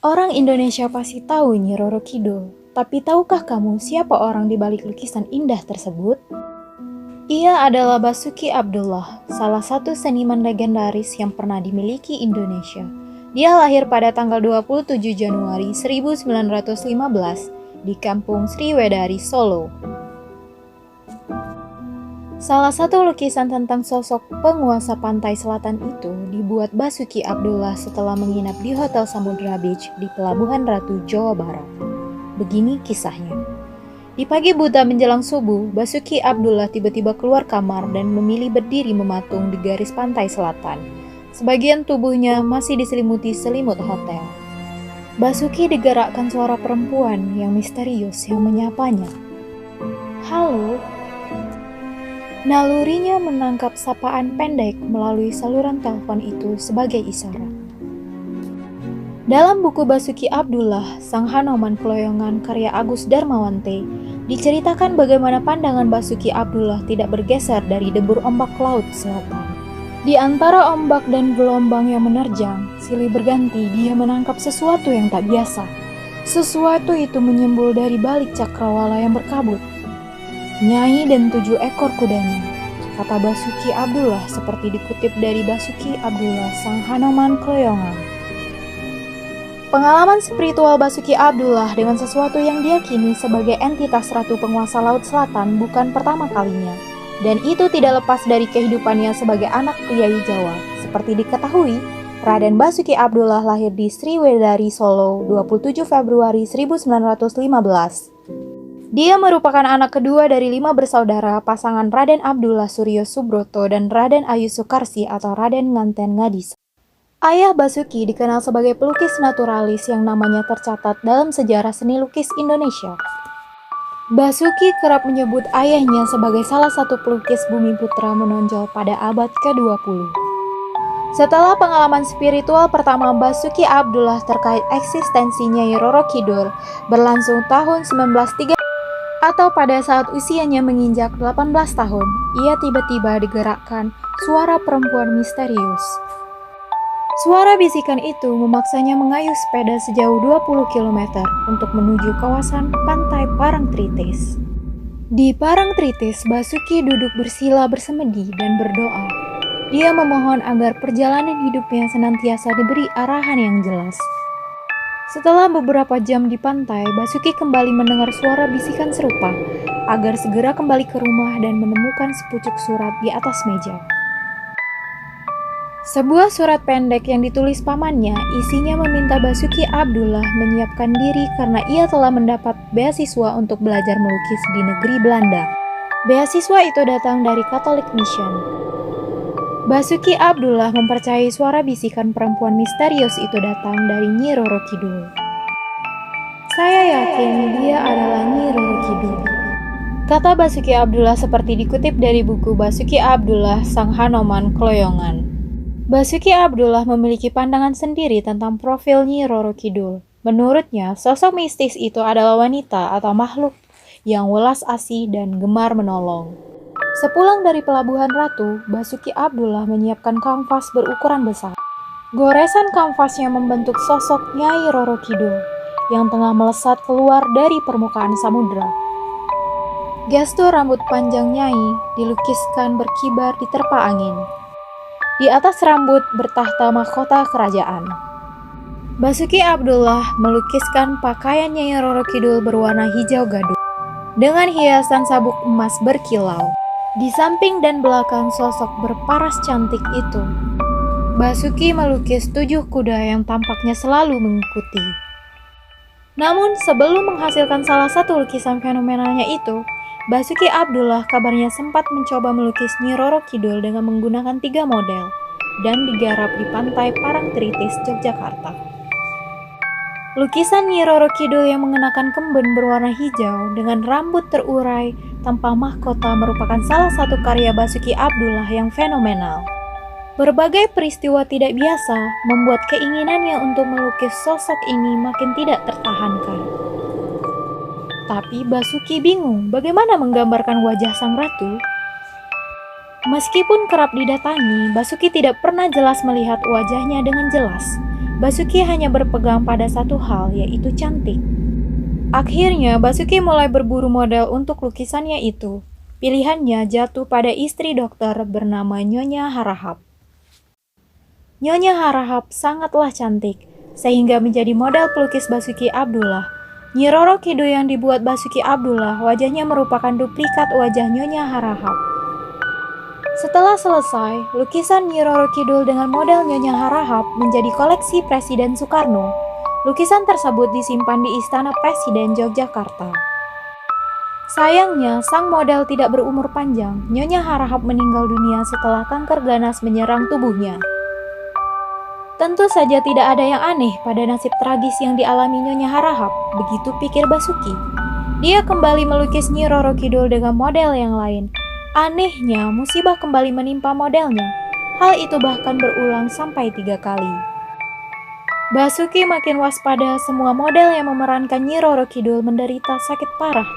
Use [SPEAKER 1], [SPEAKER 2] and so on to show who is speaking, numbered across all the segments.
[SPEAKER 1] Orang Indonesia pasti tahu Nyi Roro Kidul, tapi tahukah kamu siapa orang di balik lukisan indah tersebut? Ia adalah Basuki Abdullah, salah satu seniman legendaris yang pernah dimiliki Indonesia. Dia lahir pada tanggal 27 Januari 1915 di Kampung Sriwedari, Solo. Salah satu lukisan tentang sosok penguasa pantai selatan itu dibuat Basuki Abdullah setelah menginap di Hotel Samudra Beach di Pelabuhan Ratu, Jawa Barat. Begini kisahnya. Di pagi buta menjelang subuh, Basuki Abdullah tiba-tiba keluar kamar dan memilih berdiri mematung di garis pantai selatan. Sebagian tubuhnya masih diselimuti selimut hotel. Basuki digerakkan suara perempuan yang misterius yang menyapanya. "Halo." Nalurinya menangkap sapaan pendek melalui saluran telepon itu sebagai isyarat. Dalam buku Basuki Abdullah, Sang Hanoman Kloyongan karya Agus Darmawante, diceritakan bagaimana pandangan Basuki Abdullah tidak bergeser dari debur ombak laut selatan. Di antara ombak dan gelombang yang menerjang, silih berganti dia menangkap sesuatu yang tak biasa. Sesuatu itu menyimbul dari balik cakrawala yang berkabut. "Nyai dan 7 ekor kudanya," kata Basuki Abdullah seperti dikutip dari Basuki Abdullah Sang Hanoman Kloyongan. Pengalaman spiritual Basuki Abdullah dengan sesuatu yang diyakini sebagai entitas ratu penguasa laut selatan bukan pertama kalinya, dan itu tidak lepas dari kehidupannya sebagai anak priai Jawa. Seperti diketahui, Raden Basuki Abdullah lahir di Sriwedari, Solo, 27 Februari 1915. Dia merupakan anak kedua dari 5 bersaudara pasangan Raden Abdullah Suryo Subroto dan Raden Ayu Sukarsi atau Raden Nganten Ngadis. Ayah Basuki dikenal sebagai pelukis naturalis yang namanya tercatat dalam sejarah seni lukis Indonesia. Basuki kerap menyebut ayahnya sebagai salah satu pelukis bumi putra menonjol pada abad ke-20. Setelah pengalaman spiritual pertama Basuki Abdullah terkait eksistensi Nyai Roro Kidul berlangsung tahun 1930 atau pada saat usianya menginjak 18 tahun, ia tiba-tiba digerakkan suara perempuan misterius. Suara bisikan itu memaksanya mengayuh sepeda sejauh 20 km untuk menuju kawasan pantai Parangtritis. Di Parangtritis, Basuki duduk bersila bersemedi dan berdoa. Dia memohon agar perjalanan hidupnya senantiasa diberi arahan yang jelas. Setelah beberapa jam di pantai, Basuki kembali mendengar suara bisikan serupa agar segera kembali ke rumah dan menemukan sepucuk surat di atas meja. Sebuah surat pendek yang ditulis pamannya, isinya meminta Basuki Abdullah menyiapkan diri karena ia telah mendapat beasiswa untuk belajar melukis di negeri Belanda. Beasiswa itu datang dari Catholic Mission. Basuki Abdullah mempercayai suara bisikan perempuan misterius itu datang dari Nyi Roro Kidul. "Saya yakin dia adalah Nyi Roro Kidul," kata Basuki Abdullah seperti dikutip dari buku Basuki Abdullah Sang Hanoman Kloyongan. Basuki Abdullah memiliki pandangan sendiri tentang profil Nyi Roro Kidul. Menurutnya, sosok mistis itu adalah wanita atau makhluk yang welas asih dan gemar menolong. Sepulang dari Pelabuhan Ratu, Basuki Abdullah menyiapkan kanvas berukuran besar. Goresan kanvasnya membentuk sosok Nyai Roro Kidul yang tengah melesat keluar dari permukaan samudra. Gestur rambut panjang Nyai dilukiskan berkibar di terpa angin. Di atas rambut bertahta mahkota kerajaan. Basuki Abdullah melukiskan pakaian Nyai Roro Kidul berwarna hijau gaduh dengan hiasan sabuk emas berkilau. Di samping dan belakang sosok berparas cantik itu, Basuki melukis 7 kuda yang tampaknya selalu mengikuti. Namun sebelum menghasilkan salah satu lukisan fenomenalnya itu, Basuki Abdullah kabarnya sempat mencoba melukis Nyi Roro Kidul dengan menggunakan 3 model dan digarap di pantai Parangtritis, Yogyakarta. Lukisan Nyi Roro Kidul yang mengenakan kemben berwarna hijau dengan rambut terurai tanpa mahkota merupakan salah satu karya Basuki Abdullah yang fenomenal. Berbagai peristiwa tidak biasa membuat keinginannya untuk melukis sosok ini makin tidak tertahankan. Tapi Basuki bingung bagaimana menggambarkan wajah sang ratu. Meskipun kerap didatangi, Basuki tidak pernah jelas melihat wajahnya dengan jelas. Basuki hanya berpegang pada satu hal, yaitu cantik. Akhirnya, Basuki mulai berburu model untuk lukisannya itu. Pilihannya jatuh pada istri dokter bernama Nyonya Harahap. Nyonya Harahap sangatlah cantik, sehingga menjadi model pelukis Basuki Abdullah. Nyi Roro Kidul yang dibuat Basuki Abdullah, wajahnya merupakan duplikat wajah Nyonya Harahap. Setelah selesai, lukisan Nyi Roro Kidul dengan model Nyonya Harahap menjadi koleksi Presiden Soekarno. Lukisan tersebut disimpan di Istana Presiden Yogyakarta. Sayangnya, sang model tidak berumur panjang. Nyonya Harahap meninggal dunia setelah kanker ganas menyerang tubuhnya. Tentu saja tidak ada yang aneh pada nasib tragis yang dialami Nyonya Harahap, begitu pikir Basuki. Dia kembali melukis Nyi Roro Kidul dengan model yang lain. Anehnya, musibah kembali menimpa modelnya. Hal itu bahkan berulang sampai 3 kali. Basuki makin waspada, semua model yang memerankan Nyi Roro Kidul menderita sakit parah.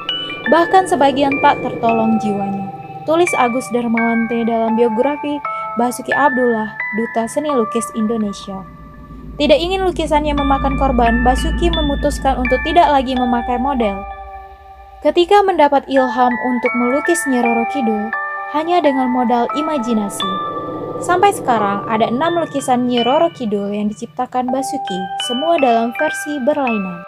[SPEAKER 1] Bahkan sebagian tak tertolong jiwanya. Tulis Agus Darmawante dalam biografi Basuki Abdullah, Duta Seni Lukis Indonesia. Tidak ingin lukisannya memakan korban, Basuki memutuskan untuk tidak lagi memakai model. Ketika mendapat ilham untuk melukis Nyi Roro Kidul, hanya dengan modal imajinasi. Sampai sekarang ada 6 lukisan Nyi Roro Kidul yang diciptakan Basuki, semua dalam versi berlainan.